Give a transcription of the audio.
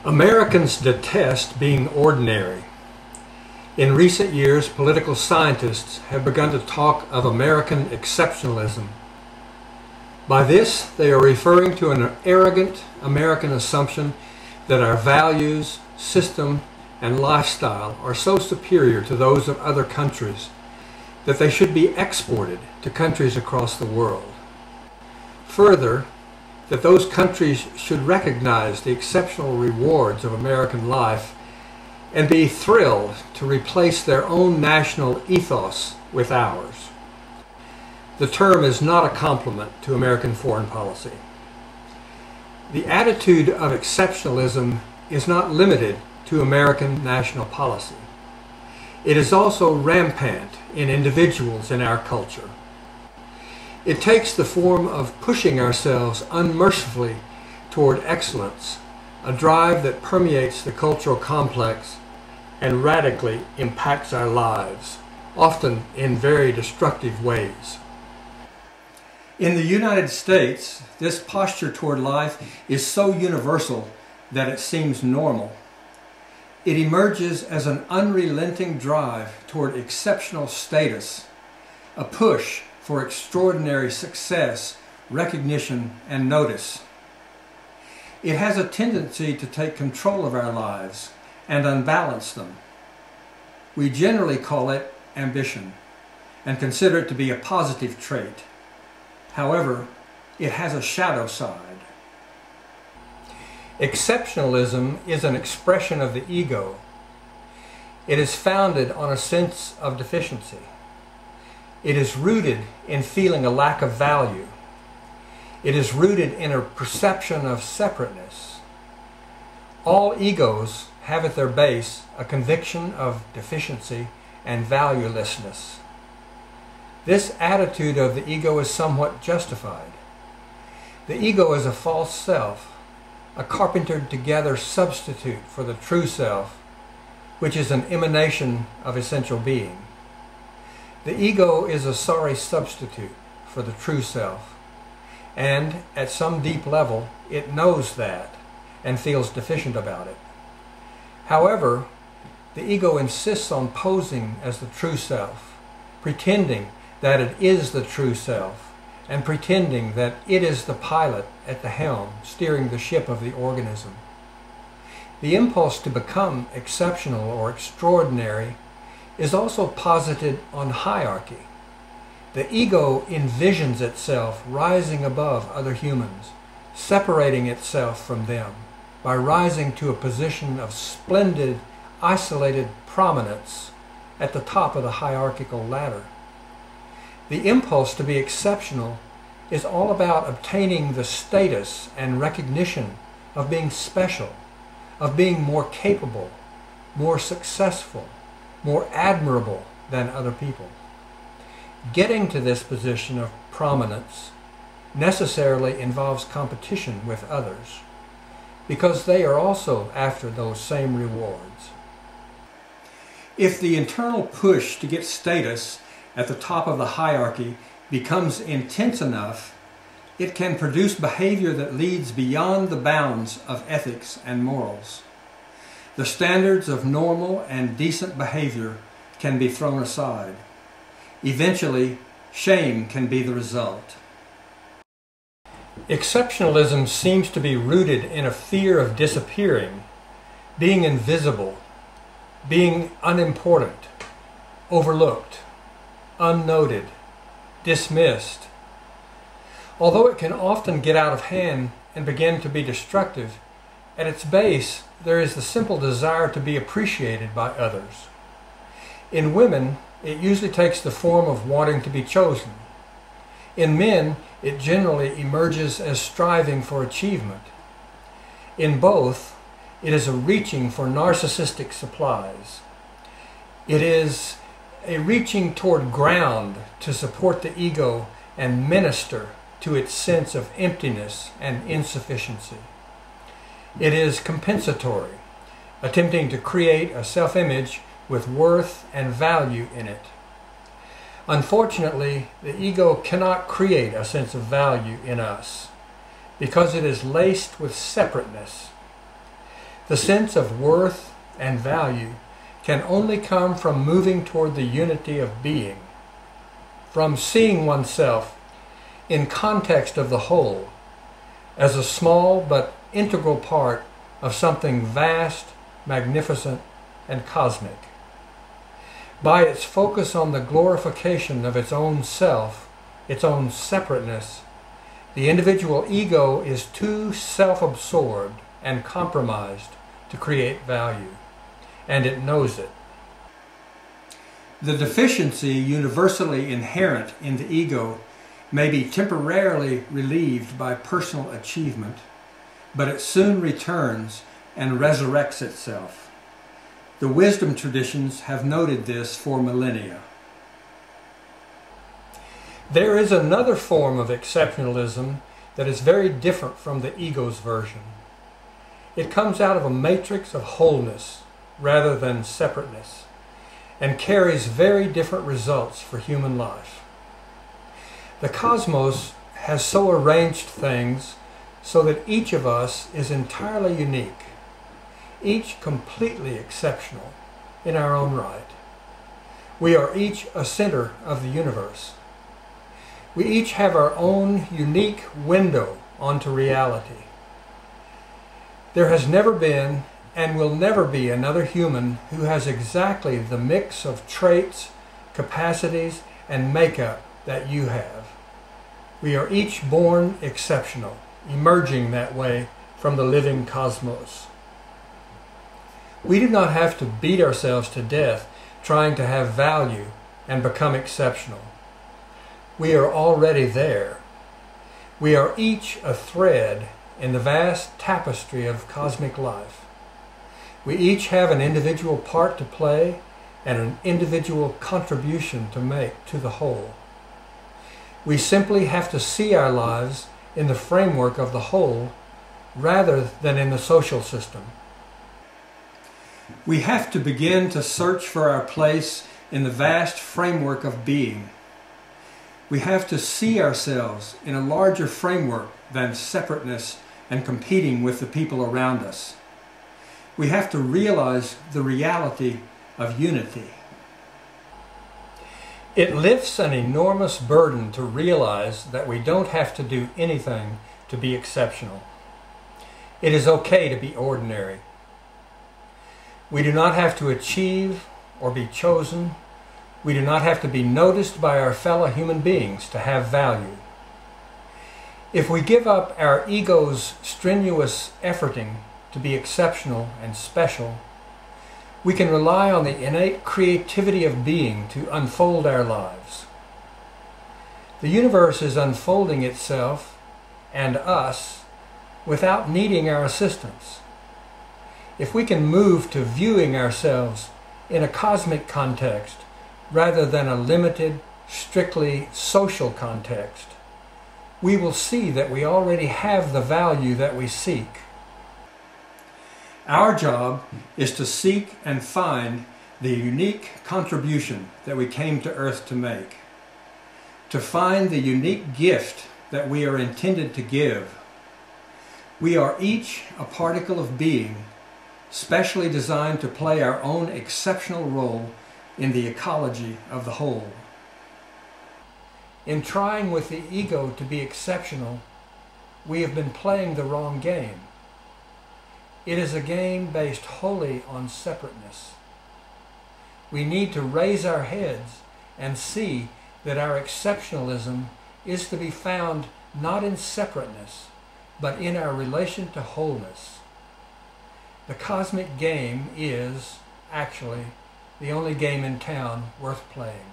Americans detest being ordinary. In recent years, political scientists have begun to talk of American exceptionalism. By this, they are referring to an arrogant American assumption that our values, system, and lifestyle are so superior to those of other countries that they should be exported to countries across the world. Further, that those countries should recognize the exceptional rewards of American life and be thrilled to replace their own national ethos with ours. The term is not a compliment to American foreign policy. The attitude of exceptionalism is not limited to American national policy. It is also rampant in individuals in our culture. It takes the form of pushing ourselves unmercifully toward excellence, a drive that permeates the cultural complex and radically impacts our lives, often in very destructive ways. In the United States, this posture toward life is so universal that it seems normal. It emerges as an unrelenting drive toward exceptional status, a push for extraordinary success, recognition, and notice. It has a tendency to take control of our lives and unbalance them. We generally call it ambition and consider it to be a positive trait. However, it has a shadow side. Exceptionalism is an expression of the ego. It is founded on a sense of deficiency. It is rooted in feeling a lack of value. It is rooted in a perception of separateness. All egos have at their base a conviction of deficiency and valuelessness. This attitude of the ego is somewhat justified. The ego is a false self, a carpentered together substitute for the true self, which is an emanation of essential being. The ego is a sorry substitute for the true self, and at some deep level it knows that and feels deficient about it. However, the ego insists on posing as the true self, pretending that it is the true self, and pretending that it is the pilot at the helm steering the ship of the organism. The impulse to become exceptional or extraordinary is also posited on hierarchy. The ego envisions itself rising above other humans, separating itself from them by rising to a position of splendid, isolated prominence at the top of the hierarchical ladder. The impulse to be exceptional is all about obtaining the status and recognition of being special, of being more capable, more successful, more admirable than other people. Getting to this position of prominence necessarily involves competition with others, because they are also after those same rewards. If the internal push to get status at the top of the hierarchy becomes intense enough, it can produce behavior that leads beyond the bounds of ethics and morals. The standards of normal and decent behavior can be thrown aside. Eventually, shame can be the result. Exceptionalism seems to be rooted in a fear of disappearing, being invisible, being unimportant, overlooked, unnoted, dismissed. Although it can often get out of hand and begin to be destructive, at its base there is the simple desire to be appreciated by others. In women, it usually takes the form of wanting to be chosen. In men, it generally emerges as striving for achievement. In both, it is a reaching for narcissistic supplies. It is a reaching toward ground to support the ego and minister to its sense of emptiness and insufficiency. It is compensatory, attempting to create a self-image with worth and value in it. Unfortunately, the ego cannot create a sense of value in us because it is laced with separateness. The sense of worth and value can only come from moving toward the unity of being, from seeing oneself in context of the whole, as a small but integral part of something vast, magnificent, and cosmic. By its focus on the glorification of its own self, its own separateness, the individual ego is too self-absorbed and compromised to create value, and it knows it. The deficiency universally inherent in the ego may be temporarily relieved by personal achievement, but it soon returns and resurrects itself. The wisdom traditions have noted this for millennia. There is another form of exceptionalism that is very different from the ego's version. It comes out of a matrix of wholeness rather than separateness, and carries very different results for human life. The cosmos has so arranged things so that each of us is entirely unique, each completely exceptional in our own right. We are each a center of the universe. We each have our own unique window onto reality. There has never been and will never be another human who has exactly the mix of traits, capacities, and makeup that you have. We are each born exceptional, emerging that way from the living cosmos. We do not have to beat ourselves to death trying to have value and become exceptional. We are already there. We are each a thread in the vast tapestry of cosmic life. We each have an individual part to play and an individual contribution to make to the whole. We simply have to see our lives in the framework of the whole rather than in the social system. We have to begin to search for our place in the vast framework of being. We have to see ourselves in a larger framework than separateness and competing with the people around us. We have to realize the reality of unity. It lifts an enormous burden to realize that we don't have to do anything to be exceptional. It is okay to be ordinary. We do not have to achieve or be chosen. We do not have to be noticed by our fellow human beings to have value. If we give up our ego's strenuous efforting to be exceptional and special, we can rely on the innate creativity of being to unfold our lives. The universe is unfolding itself and us without needing our assistance. If we can move to viewing ourselves in a cosmic context rather than a limited, strictly social context, we will see that we already have the value that we seek. Our job is to seek and find the unique contribution that we came to earth to make, to find the unique gift that we are intended to give. We are each a particle of being, specially designed to play our own exceptional role in the ecology of the whole. In trying with the ego to be exceptional, we have been playing the wrong game. It is a game based wholly on separateness. We need to raise our heads and see that our exceptionalism is to be found not in separateness, but in our relation to wholeness. The cosmic game is, actually, the only game in town worth playing.